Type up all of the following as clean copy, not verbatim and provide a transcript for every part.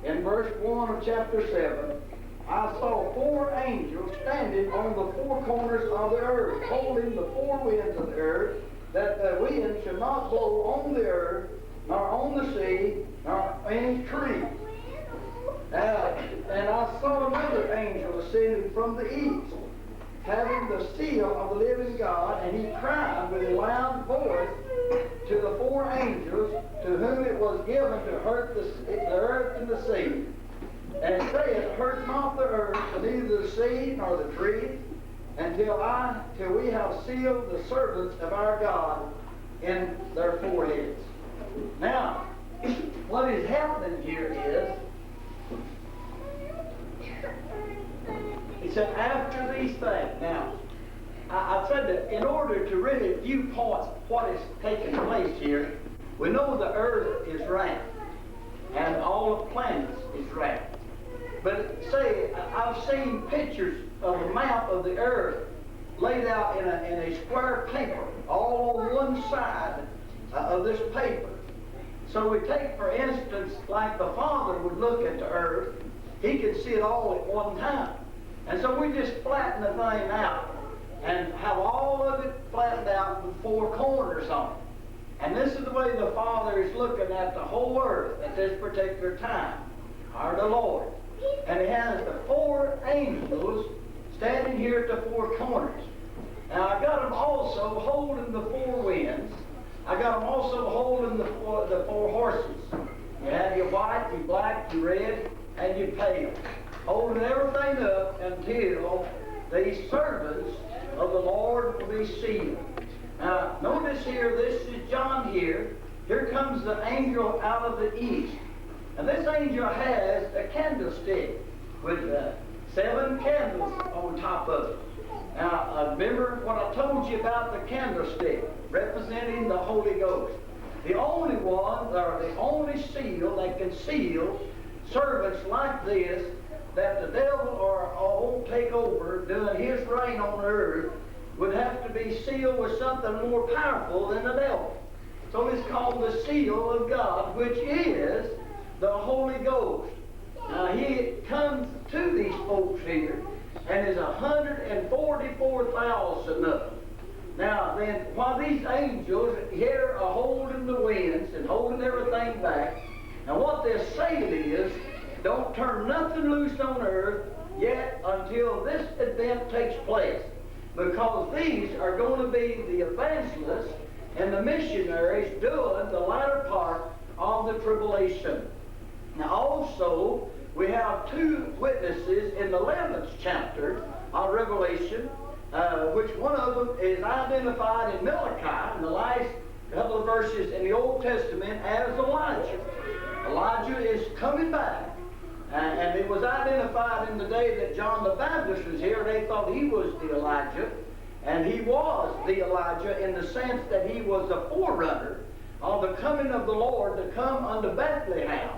in verse 1 of chapter 7, I saw 4 angels standing on the 4 corners of the earth, holding the 4 winds of the earth, that the wind should not blow on the earth, nor on the sea, nor any tree. And I saw another angel ascending from the east, having the seal of the living God, and he cried with a loud voice to the 4 angels to whom it was given to hurt the earth and the sea, and said, Hurt not the earth, neither the sea nor the trees, until we have sealed the servants of our God in their foreheads. Now, what is happening here is, he said, after these things. Now, I said that in order to really view points what is taking place here, we know the earth is round, and all the planets is round. But say, I've seen pictures of a map of the earth laid out in a square paper, all on one side of this paper. So we take, for instance, like the Father would look at the earth, he could see it all at one time. And so we just flatten the thing out and have all of it flattened out with 4 corners on it. And this is the way the Father is looking at the whole earth at this particular time, or the Lord. And he has the 4 angels standing here at the 4 corners. Now I got them also holding the 4 winds. I got them also holding the 4 horses. You have your white, your black, your red, and your pale, holding everything up until these servants of the Lord will be sealed. Now, notice here, this is John here. Here comes the angel out of the east. And this angel has a candlestick with 7 candles on top of it. Now, remember what I told you about the candlestick representing the Holy Ghost. The only one, or the only seal that can seal servants like this, that the devil or won't take over doing his reign on earth, would have to be sealed with something more powerful than the devil. So it's called the seal of God, which is the Holy Ghost. Now he comes to these folks here, and is 144,000 of them. Now then, while these angels here are holding the winds and holding everything back, and what they're saying is, don't turn nothing loose on earth yet until this event takes place. Because these are going to be the evangelists and the missionaries doing the latter part of the tribulation. Now also, we have 2 witnesses in the 11th chapter of Revelation, which one of them is identified in Malachi, in the last couple of verses in the Old Testament, as Elijah. Elijah is coming back. And it was identified in the day that John the Baptist was here. They thought he was the Elijah. And he was the Elijah in the sense that he was a forerunner of the coming of the Lord to come unto Bethlehem,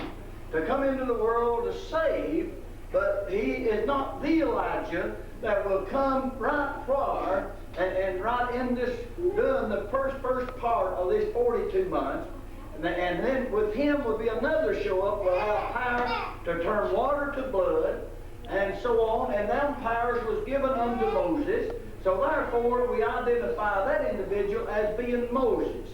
to come into the world to save. But he is not the Elijah that will come right far and right in this, doing the first part of this 42 months. And then with him will be another show up will have power to turn water to blood, and so on. And them powers was given unto Moses. So therefore we identify that individual as being Moses.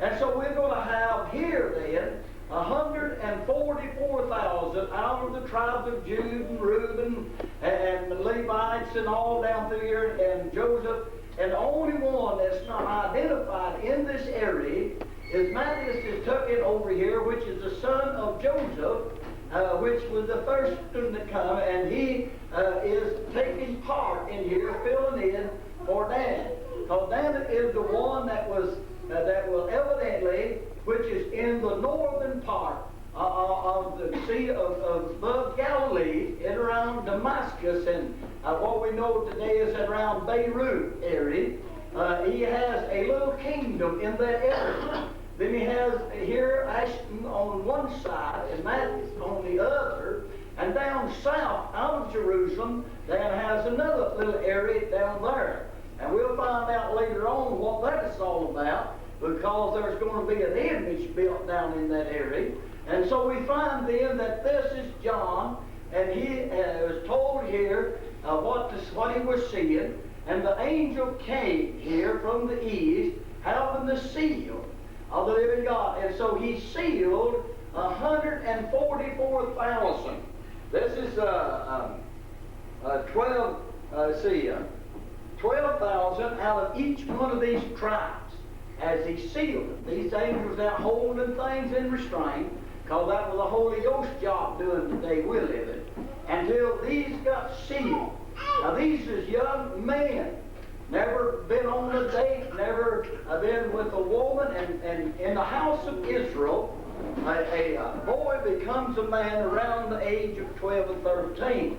And so we're going to have here then 144,000 out of the tribes of Jude and Reuben and the Levites and all down through here, and Joseph. And the only one that's not identified in this area is Matthias is tucked in over here, which is the son of Joseph, which was the first student to come, and he is taking part in here, filling in for Dan. Because Dan is the one that will evidently, which is in the northern part of the Sea of above Galilee, and around Damascus, and what we know today is around Beirut area. He has a little kingdom in that area. Then he has here Ashton on one side and Matthias on the other, and down south out of Jerusalem, Dan has another little area down there. And we'll find out later on what that is all about. because there's going to be an image built down in that area. And so we find then that this is John, and he was told here what he was seeing. And the angel came here from the east, having the seal of the living God. And so he sealed 144,000. This is 12,000 out of each one of these tribes as he sealed them. These angels now holding things in restraint, because that was the Holy Ghost job doing the day we live in, until these got sealed. Now these is young men, never been on a date, never been with a woman, and in the house of Israel, a boy becomes a man around the age of 12 and 13.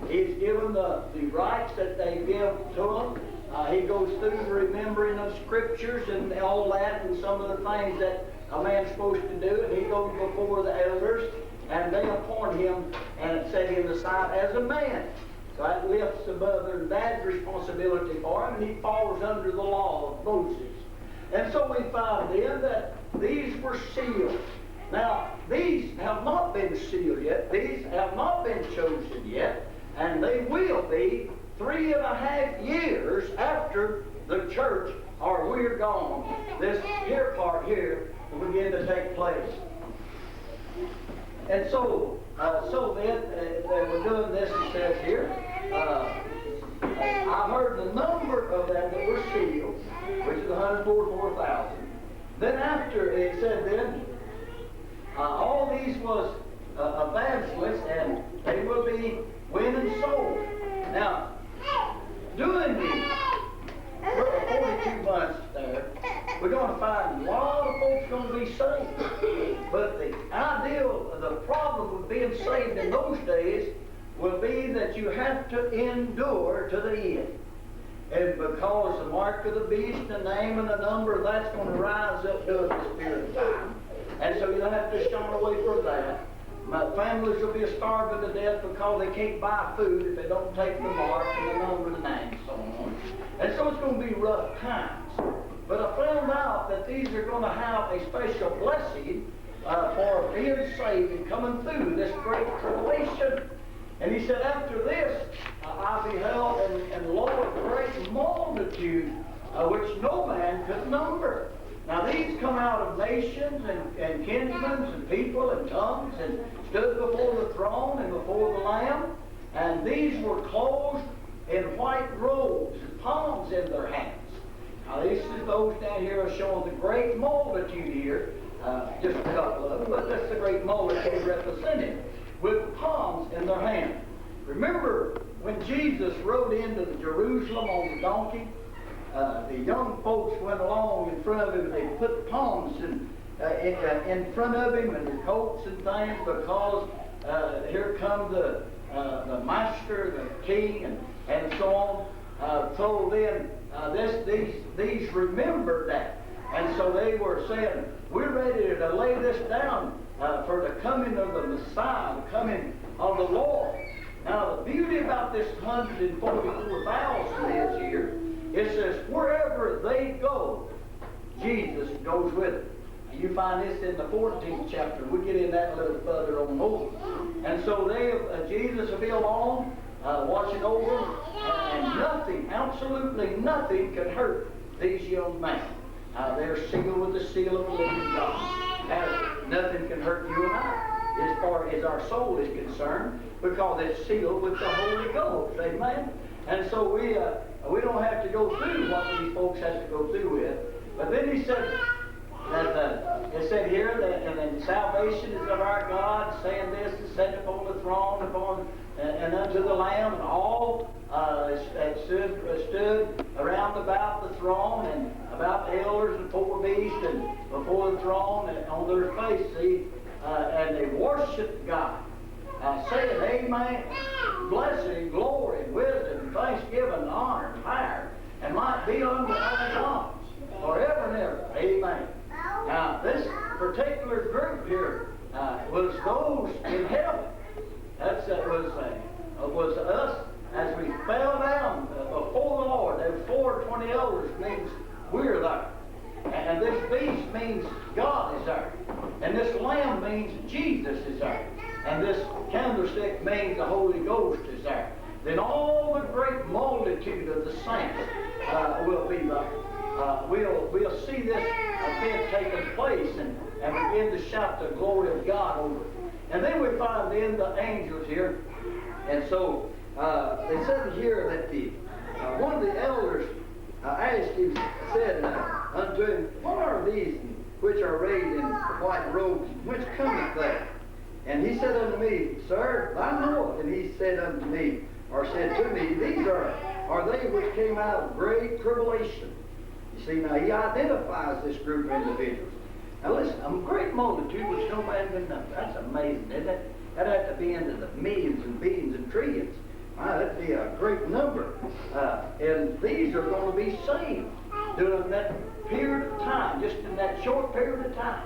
He's given the rights that they give to him. He goes through the remembering of scriptures and all that, and some of the things that a man's supposed to do, and he goes before the elders, and they appoint him and set him aside as a man. So that lifts the mother and dad's responsibility for him, and he falls under the law of Moses. And so we find then that these were sealed. Now, these have not been sealed yet. These have not been chosen yet, and they will be 3.5 years after the church, or we're gone. This here part here will begin to take place. And so then they were doing this, it says here. I heard the number of them that were sealed, which is 144,000. Then after, it said then, all these was evangelists, and they will be winning souls. Now, doing these 42 months there, we're going to find a lot of folks going to be saved. But the problem with being saved in those days will be that you have to endure to the end. And because the mark of the beast, the name and the number, that's going to rise up during this period of time. And so you'll have to shun away from that. My families will be starving to death because they can't buy food if they don't take the mark and the number and the name and so on. And so it's going to be rough times. But I found out that these are going to have a special blessing for being saved and coming through this great tribulation. And he said, after this, I beheld and lo, a great multitude which no man could number. Now these come out of nations and kinsmen and people and tongues, and stood before the throne and before the Lamb. And these were clothed in white robes and palms in their hands. Now those down here are showing the great multitude here. Just a couple of them, but that's the great multitude represented, with palms in their hand. Remember when Jesus rode into Jerusalem on the donkey? The young folks went along in front of him, and they put palms in front of him and the coats and things, because here come the master, the king, and so on. So then these remembered that. And so they were saying, we're ready to lay this down for the coming of the Messiah, the coming of the Lord. Now the beauty about this 144,000 is here, it says, wherever they go, Jesus goes with them. You find this in the 14th chapter. We'll get in that a little further on over. And so Jesus will be along, watching over them, and nothing, absolutely nothing can hurt these young men. They're sealed with the seal of the living God. Nothing can hurt you and I, as far as our soul is concerned, because it's sealed with the Holy Ghost. Amen? And so we don't have to go through what these folks have to go through with. But then he said that it said here that and then salvation is of our God, saying this is set upon the throne, and unto the Lamb, and all that stood around about the throne, and about the elders and four beasts, and before the throne, and on their faces, and they worshiped God, saying, Amen, blessing, glory, wisdom, thanksgiving, and honor, and power, and might be unto our God forever and ever. Amen. Now, this particular group here was those in heaven. That was us as we fell down before the Lord. There were 420 elders, means we're there. And this means God is there. And this lamb means Jesus is there. And this candlestick means the Holy Ghost is there. Then all the great multitude of the saints will be there. We'll see this event taking place and begin to shout the glory of God over it. And then we find then the angels here. And so it says here that one of the elders asked him, said unto him, what are these which are arrayed in white robes? Whence cometh that? And he said unto me, Sir, thou knowest. And he said unto me, or said to me, these are they which came out of great tribulation. You see, now he identifies this group of individuals. Now listen, a great multitude which no man can number. That's amazing, isn't it? That'd have to be into the millions and billions and trillions. That'd be a great number. And these are going to be saved during that period of time, just in that short period of time.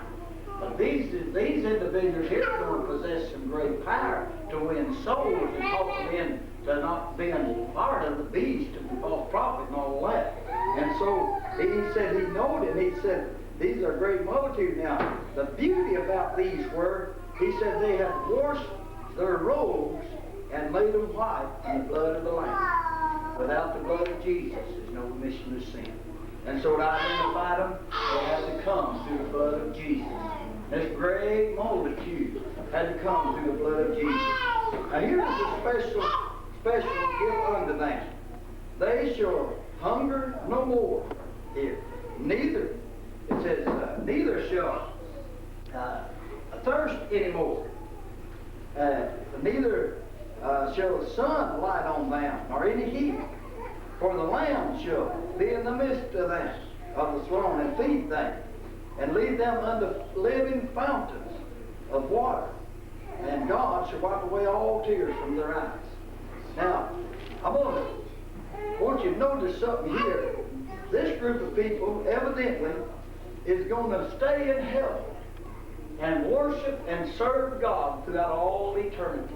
But these individuals here are going to possess some great power to win souls and talk them in to not being part of the beast and false prophet and all that. And so he said he knowed it, and he said, these are great multitude. Now, the beauty about these were, he said they had washed their robes and made them white in the blood of the Lamb. Without the blood of Jesus, there's no remission of sin. And so to identify them, they had to come through the blood of Jesus. This great multitude had to come through the blood of Jesus. Now here's a special gift unto them. They shall hunger no more. Here. Neither, it says, neither shall thirst anymore. Neither shall the sun light on them, nor any heat. For the Lamb shall be in the midst of them, of the throne, and feed them, and lead them unto living fountains of water. And God shall wipe away all tears from their eyes. Now, I want you to notice something here. This group of people, evidently, is going to stay in heaven and worship and serve God throughout all eternity.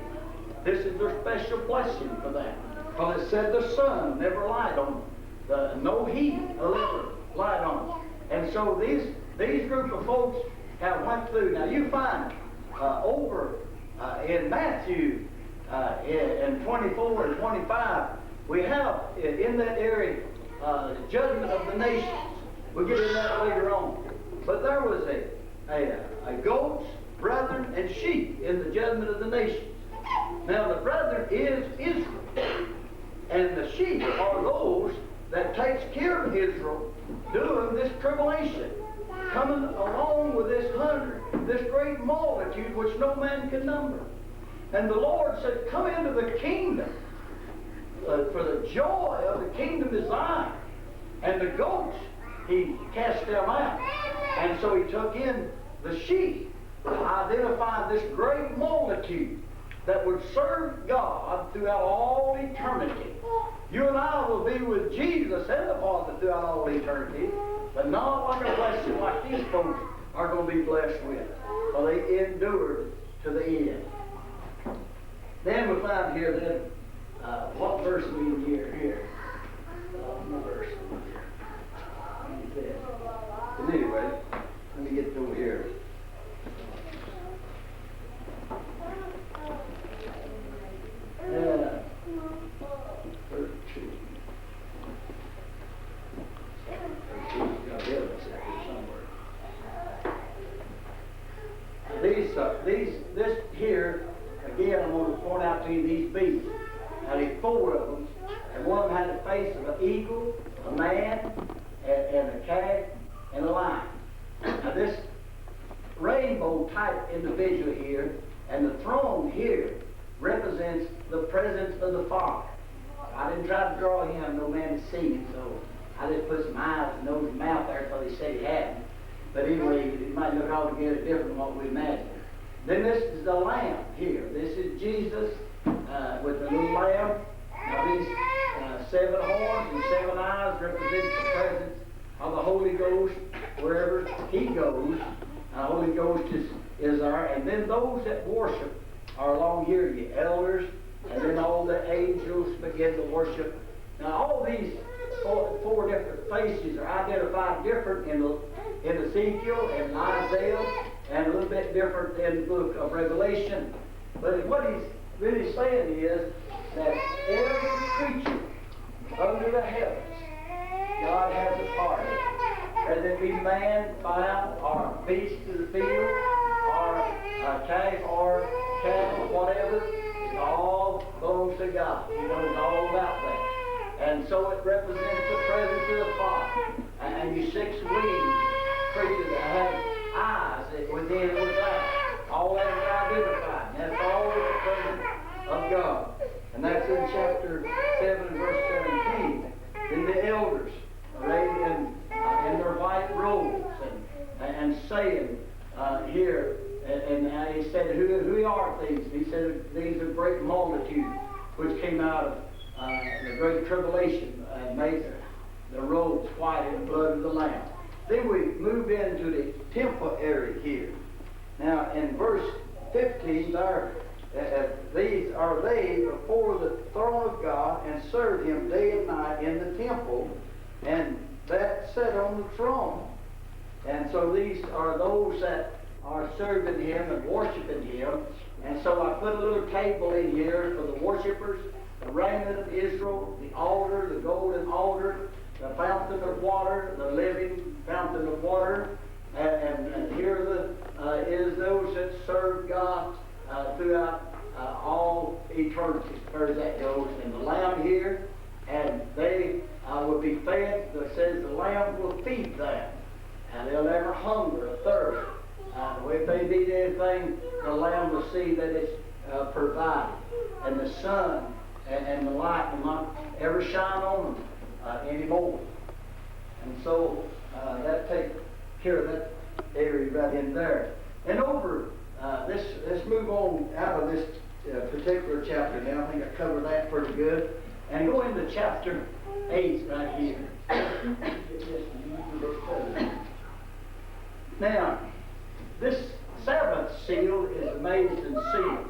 This is their special blessing for them. For it said the sun never light on them. No heat will ever light on them. And so these group of folks have went through. Now you find over in Matthew in 24 and 25, we have in that area the judgment of the nations. We'll get into that later on. But there was a goats, brethren, and sheep in the judgment of the nations. Now the brethren is Israel. And the sheep are those that takes care of Israel during this tribulation, coming along with this great multitude which no man can number. And the Lord said, come into the kingdom, for the joy of the kingdom is thine. And the goats, he cast them out. And so he took in the sheep, identifying this great multitude that would serve God throughout all eternity. You and I will be with Jesus and the Father throughout all eternity, but not like a blessing like these folks are going to be blessed with, for they endured to the end. Then we find here then, what verse are we in here? What verse are we here? But anyway, let me get over here. This here, again, I'm going to point out to you these beasts. Now, there's 4 of them, and one of them had the face of an eagle, a man, and a calf, and a lion. Now, this rainbow type individual here, and the throne here, represents the presence of the Father. I didn't try to draw him, no man has seen him, so I just put some eyes and nose and mouth there so they said he hadn't. But anyway, it might look altogether different from what we imagined. Then this is the Lamb here. This is Jesus with the little lamb. Now these 7 horns and 7 eyes represent the presence of the Holy Ghost wherever he goes. The Holy Ghost is there. And then those that worship are along here, the elders, and then all the angels begin to worship. Now all these 4 different faces are identified different in in Ezekiel and Isaiah, and a little bit different in the book of Revelation. But what he's really saying is that every creature under the heavens, God has a part in it. Whether it be man, fowl, or beast of the field, or a calf, or cattle, whatever, it all belongs to God. He knows all about that. And so it represents the presence of the Father. And you six-winged creatures that have eyes that within and without, all that is identified. And that's all with the presence of God. And that's in chapter 7, verse 17. Then the elders arrayed in their white robes and saying here, and he said, who are these? And he said, these are great multitude which came out of the great tribulation and made the robes white in the blood of the Lamb. Then we move into the temple area here. Now in verse 15, these are they before the throne of God and serve him day and night in the temple, and that sat on the throne. And so these are those that are serving him and worshiping him. And so I put a little table in here for the worshipers, the raiment of Israel, the altar, the golden altar, the fountain of water, the living fountain of water, and here is those that serve God throughout all eternity, as far as that goes. And the Lamb here, and they will be fed. It says the Lamb will feed them, and they'll never hunger or thirst. If they need anything, the Lamb will see that it's provided, and the sun and the light will not ever shine on them anymore. And so that takes care of that area right in there. And over, let's move on out of this particular chapter now. I think I covered that pretty good. And go into chapter 8 right here. Now, this seventh seal is amazing seal.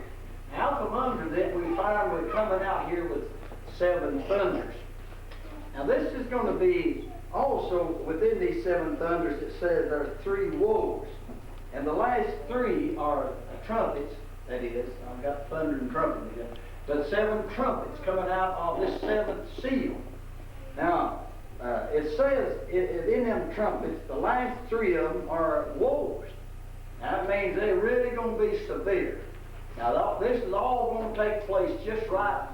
Out from under it, we find we're coming out here with 7 thunders. Now this is going to be also within these 7 thunders. It says there are 3 woes, and the last 3 are trumpets. That is, I've got thunder and trumpet here, but 7 trumpets coming out of this 7th seal. Now it says in them trumpets, the last 3 of them are woes. That means they're really going to be severe. Now this is all going to take place just right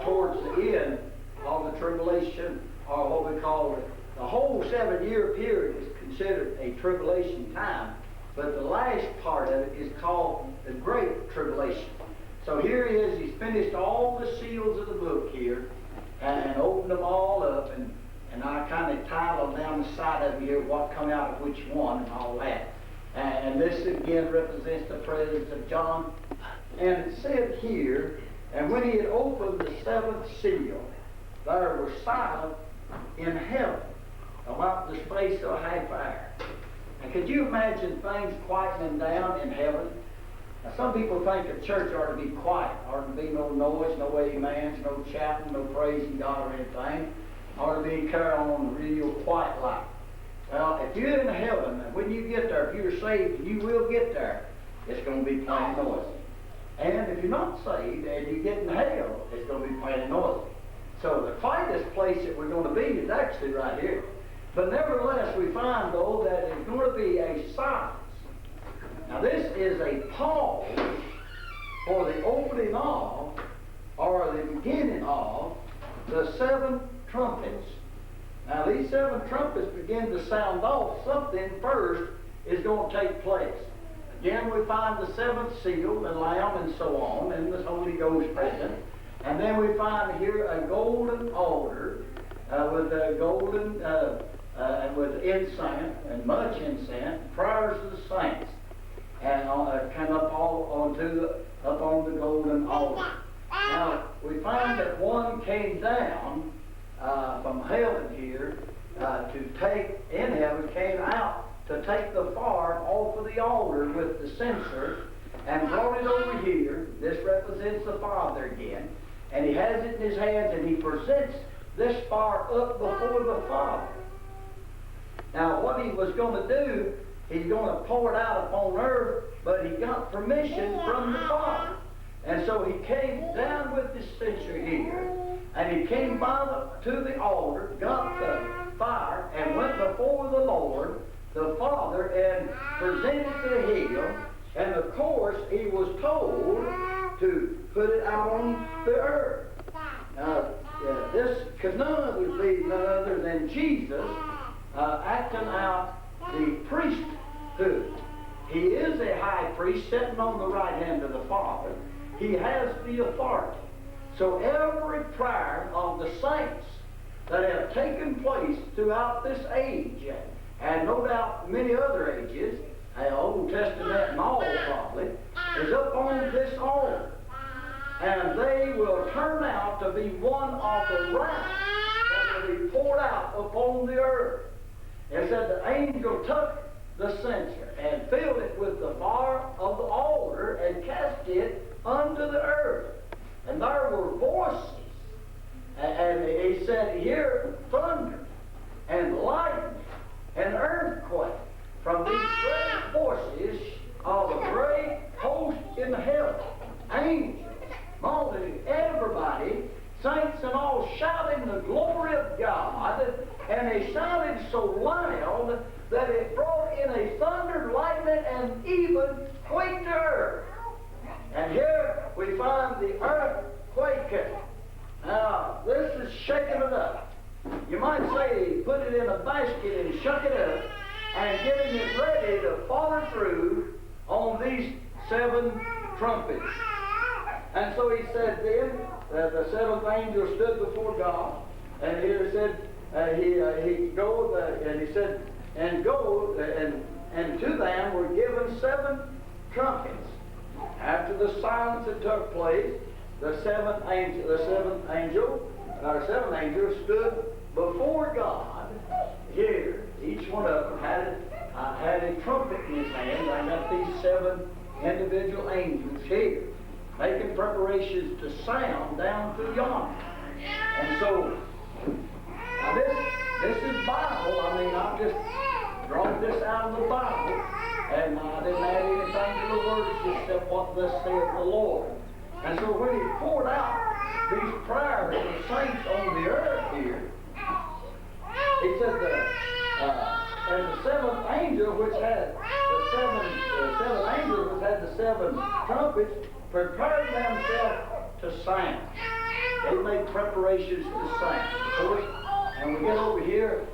towards the end of the tribulation, or what we call it. The whole 7-year period is considered a tribulation time, but the last part of it is called the Great Tribulation. So here he is, he's finished all the seals of the book here, and opened them all up, and I kind of titled down the side of here what come out of which one and all that. And this again represents the presence of John. And it said here, and when he had opened the 7th seal, there was silence in heaven about the space of a half hour. And could you imagine things quietening down in heaven? Now some people think a church ought to be quiet, ought to be no noise, no amens, no shouting, no praising God or anything. Ought to be carried on real quiet like. Well, if you're in heaven, and when you get there, if you're saved, and you will get there, it's going to be plenty noisy. And if you're not saved and you get in hell, it's going to be plenty noisy. So the quietest place that we're going to be is actually right here. But nevertheless, we find, though, that it's going to be a silence. Now this is a pause for the opening of, or the beginning of, the 7 trumpets. Now these 7 trumpets begin to sound off. Something first is going to take place. Again, we find the 7th seal, the Lamb, and so on, and the Holy Ghost present. And then we find here a golden altar with a golden, with incense, and much incense, prayers of the saints, and come up on the golden altar. Now we find that one came down from heaven here came out to take the fire off of the altar with the censer and brought it over here. This represents the Father again. And he has it in his hands, and he presents this fire up before the Father. Now, what he was going to do, he's going to pour it out upon earth, but he got permission from the Father. And so he came down with this censer here, and he came to the altar, got the fire, and went before the Lord, the Father, and presented to him. And of course, he was told to put it out on the earth. Now, this could be none other than Jesus acting out the priesthood. He is a high priest sitting on the right hand of the Father. He has the authority. So every prayer of the saints that have taken place throughout this age, and no doubt many other ages, Old Testament and all probably, is up on this altar. And they will turn out to be one of the wrath that will be poured out upon the earth. It said the angel took the censer and filled it with the fire of the altar and cast it unto the earth. And there were voices. And he said, "Hear thunder and lightning and earthquake from these great voices of a great host in heaven, angels, multitude, everybody, saints and all, shouting the glory of God." And they shouted so loud that it brought in a thunder, lightning, and even quaked the earth. And here we find the earth quaking. Now, this is shaking it up. You might say he put it in a basket and shook it up and getting it ready to follow through on these 7 trumpets. And so he said then, the 7th angel stood before God, and here it said, he goeth, and he said, and go, and to them were given 7 trumpets. After the silence had took place, the seventh angel stood before God. Here, each one of them had a trumpet in his hand. I got these 7 individual angels here, making preparations to sound down to yonder. And so, now this is Bible. I mean, I've just drawn this out of the Bible, and I didn't add anything to the words except what thus saith the Lord. And so when he poured out these prayers of the saints on the earth here, he said and the 7th angel, which had the 7 trumpets, prepared themselves to sound. They made preparations to sound. So and we get over here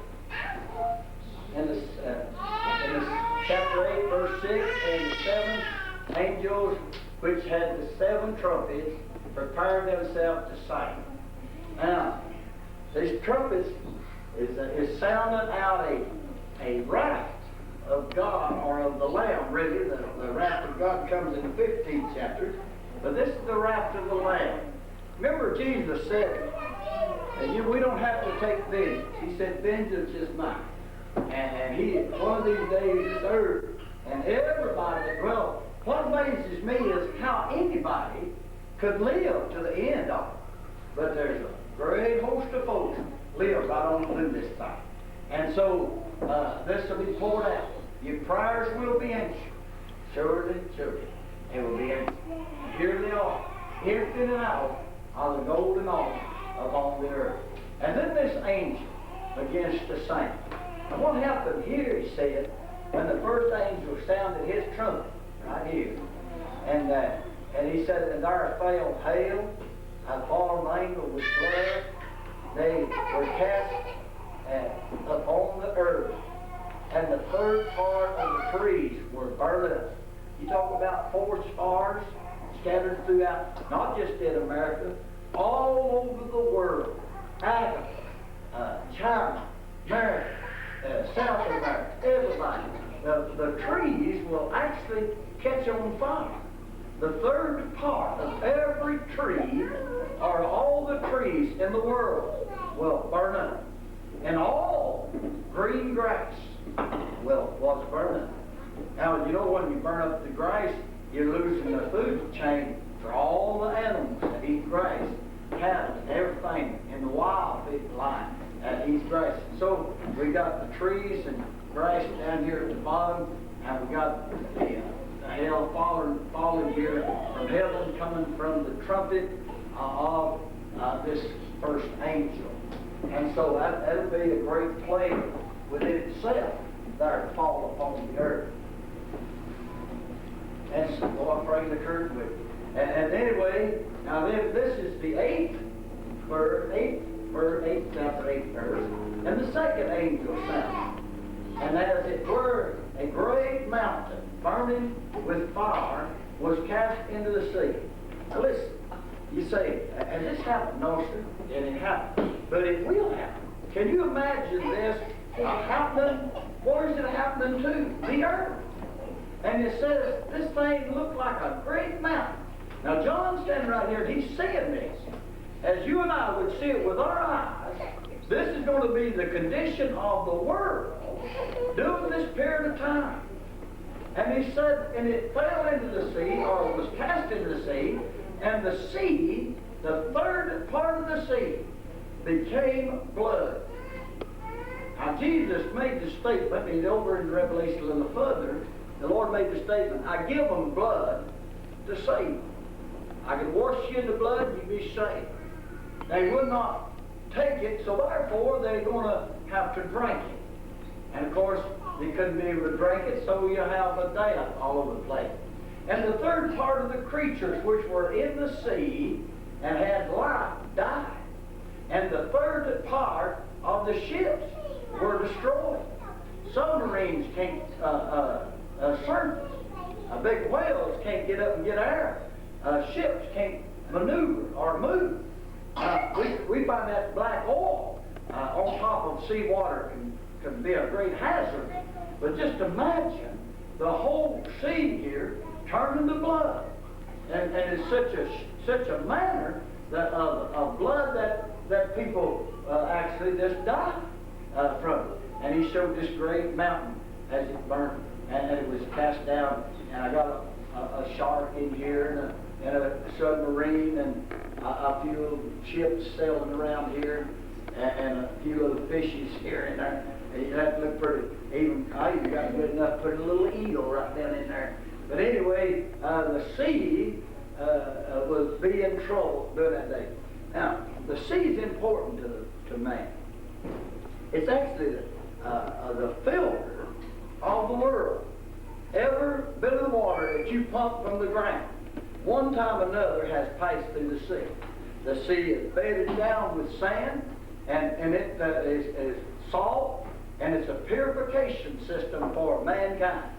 in this chapter 8, verse 6, and the 7 angels, which had the 7 trumpets, prepared themselves to sound. Now, these trumpets is sounding out a wrath of God, or of the Lamb, really. The wrath of God comes in the 15th chapter, but this is the wrath of the Lamb. Remember, Jesus said, we don't have to take vengeance. He said, "Vengeance is mine." And he, one of these days, is earth. And everybody, well, what amazes me is how anybody could live to the end of it. But there's a great host of folks live right on through this thing. And so, this will be poured out. Your prayers will be answered. Surely, surely, they will be answered. Here they are, empty and out of the golden altar upon the earth. And then this angel begins to sing. And what happened here, he said, when the first angel sounded his trumpet, right here, and he said, "And there fell hail, a fallen angel with blood. They were cast upon the earth, and the third part of the trees were burned up." You talk about forest fires scattered throughout, not just in America, all over the world. Africa, China, America, South America, everybody. The trees will actually catch on fire. The third part of every tree, or all the trees in the world, will burn up. And all green grass was burned up. Now, you know, when you burn up the grass, you're losing the food chain for all the animals that eat grass, cattle and everything in the wild life that eats grass. So we got the trees and grass down here at the bottom, and we got the hail falling here from heaven, coming from the trumpet of this first angel. And so that'll be a great plague within itself there to fall upon the earth. And so, I pray the curtain with you. And anyway, now this is the eighth verse, chapter 8 verse, and the second angel sounded. And as it were, a great mountain, burning with fire, was cast into the sea. Now listen, you say, has this happened? No, sir, it ain't happened. But it will happen. Can you imagine this happening? Where is it happening to? The earth. And it says, this thing looked like a great mountain. Now John's standing right here, and he's seeing this. As you and I would see it with our eyes, this is going to be the condition of the world during this period of time. And he said, and it fell into the sea, or was cast into the sea, and the sea, the third part of the sea, became blood. Now Jesus made the statement, and over in Revelation a little further, the Lord made the statement, I give them blood to save them. I can wash you in the blood, you be saved. They would not take it, so therefore they're going to have to drink it. And of course, they couldn't be able to drink it, so you have a death all over the place. And the third part of the creatures which were in the sea and had life died. And the third part of the ships were destroyed. Submarines can't surface. Big whales can't get up and get air. Ships can't maneuver or move. We find that black oil on top of seawater can be a great hazard. But just imagine the whole sea here turning to blood. And it's such a manner that of blood that people actually just die from it. And he showed this great mountain as it burned, and it was cast down. And I got a shark in here, and a submarine, and a few ships sailing around here, and a few little fishes here and there. And you have to look pretty. I even got good enough to put a little eagle right down in there. But anyway, the sea was being troubled during that day. Now, the sea is important to man. It's actually the filter of the world. Every bit of the water that you pump from the ground, one time or another has passed through the sea. The sea is bedded down with sand, and it is salt, and it's a purification system for mankind.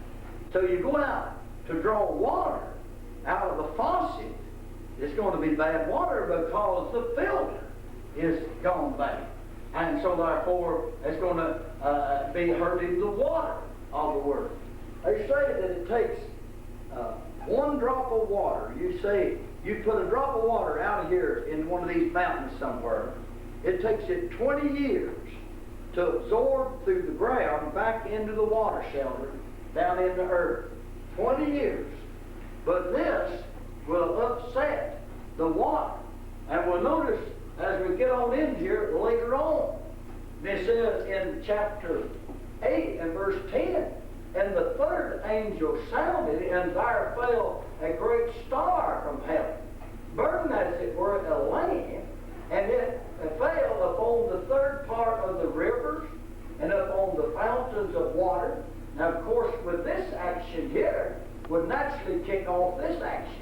So you go out to draw water out of the faucet, it's going to be bad water because the filter is gone bad. And so therefore, it's going to be hurting the water of the world. They say that it takes one drop of water. You say you put a drop of water out of here in one of these mountains somewhere. It takes it 20 years to absorb through the ground back into the water shelter down in the earth. 20 years. But this will upset the water. And we'll notice as we get on in here later on, this is in chapter 8 and verse 10. And the third angel sounded, and there fell a great star from heaven, burning as it were a lamp, and it fell upon the third part of the rivers and upon the fountains of water. Now, of course, with this action here, would naturally kick off this action.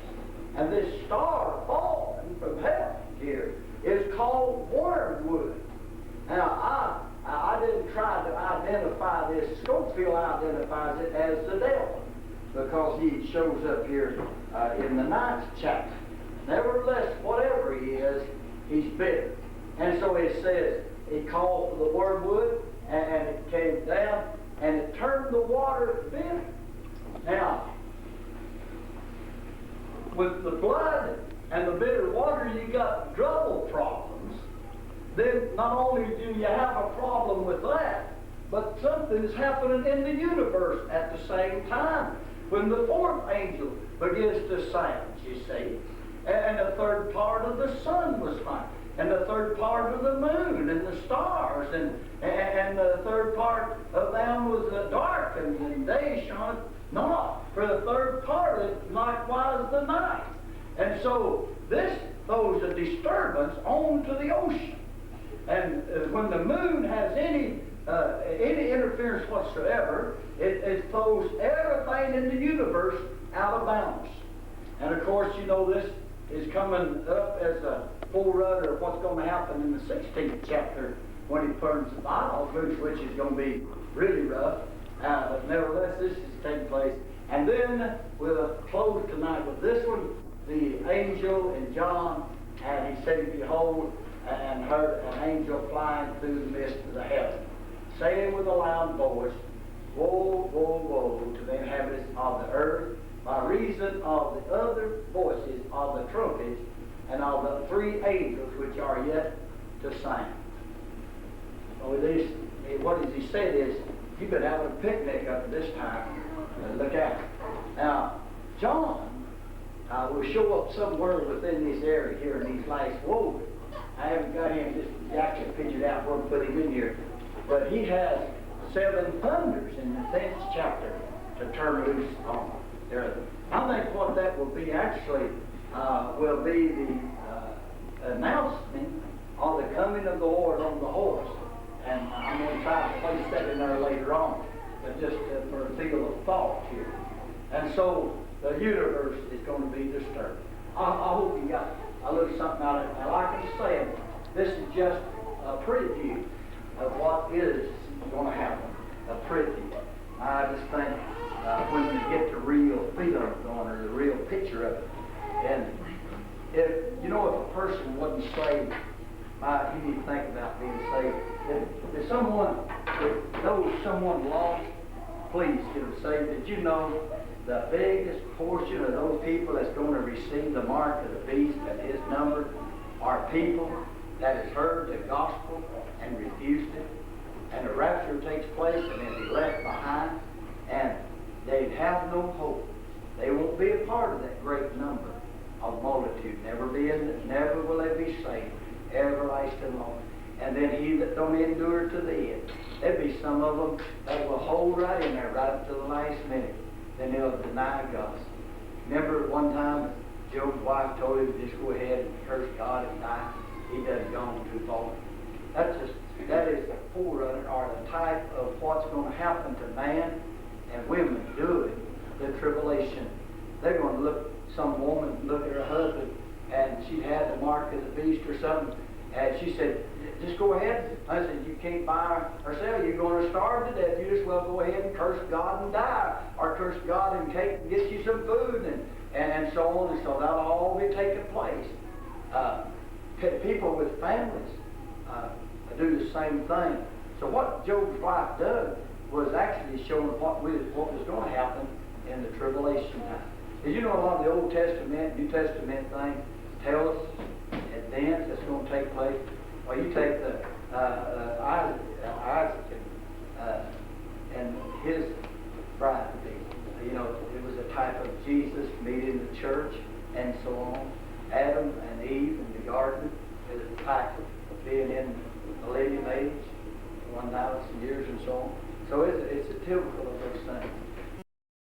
And this star falling from heaven here is called wormwood. Now, I didn't try to identify this. Scofield identifies it as the devil because he shows up here in the 9th chapter. Nevertheless, whatever he is, he's bitter. And so it says, he called for the wormwood, and it came down, and it turned the water bitter. Now, with the blood and the bitter water, you got double problems. Then not only do you have a problem with that, but something is happening in the universe at the same time. When the fourth angel begins to sound, you see, and the third part of the sun was found. and the third part of the moon, and the stars, and the third part of them was darkened, and day shone not. For the third part of it likewise the night. And so this throws a disturbance onto the ocean. And when the moon has any interference whatsoever, it throws everything in the universe out of balance. And of course, you know, this is coming up as a forerunner of what's going to happen in the 16th chapter when he turns the vials loose, which is going to be really rough. But nevertheless, this is taking place. And then we'll close tonight with this one, the angel in John, and he said, behold, and heard an angel flying through the midst of the heaven, saying with a loud voice, woe, woe, woe to the inhabitants of the earth, by reason of the other voices of the trumpets and of the three angels which are yet to sound. What does he say is, you've been having a picnic up to this time, and look out. Now, John will show up somewhere within this area here in these last woes. I haven't got him just exactly figured out where to put him in here, but he has 7 thunders in the 10th chapter to turn loose on the earth. I think what that will be actually will be the announcement of the coming of the Lord on the horse. And I'm going to try to place that in there later on, but just for a feel of thought here. And so the universe is going to be disturbed. I hope you got a little something out of it. Now, like I said, this is just a preview of what is going to happen. A preview. I just think when you get the real feel of it going, or the real picture of it, and if a person wasn't saved, you need to think about being saved. If knows someone lost, please get them saved. Did you know the biggest portion of those people that's going to receive the mark of the beast and his number are people that has heard the gospel and refused it, and the rapture takes place and then be left behind, and they have no hope. They won't be a part of that great number of multitude. Never will they be saved, everlasting Lord. And then he that don't endure to the end. There'll be some of them that will hold right in there right up to the last minute. Then they'll deny God. Remember one time Job's wife told him to just go ahead and curse God and die. He done gone too far. That is the forerunner or the type of what's going to happen to man and women during the tribulation. They're going to look, some woman look at her husband, and she'd had the mark of the beast or something, and she said, just go ahead. I said, you can't buy or sell. You're going to starve to death. You just well go ahead and curse God and die, or curse God and get you some food, and so on and so. That'll all be taking place. People with families do the same thing. So what Job's wife done was actually showing what was going to happen in the tribulation time. Did you know a lot of the Old Testament, New Testament things tell us events that's going to take place? Well, you take the Isaac and his bride. It was a type of Jesus meeting the church and so on. Adam and Eve in the garden is a type of being in the millennium age, 1,000 years and so on. So it's a typical of those things.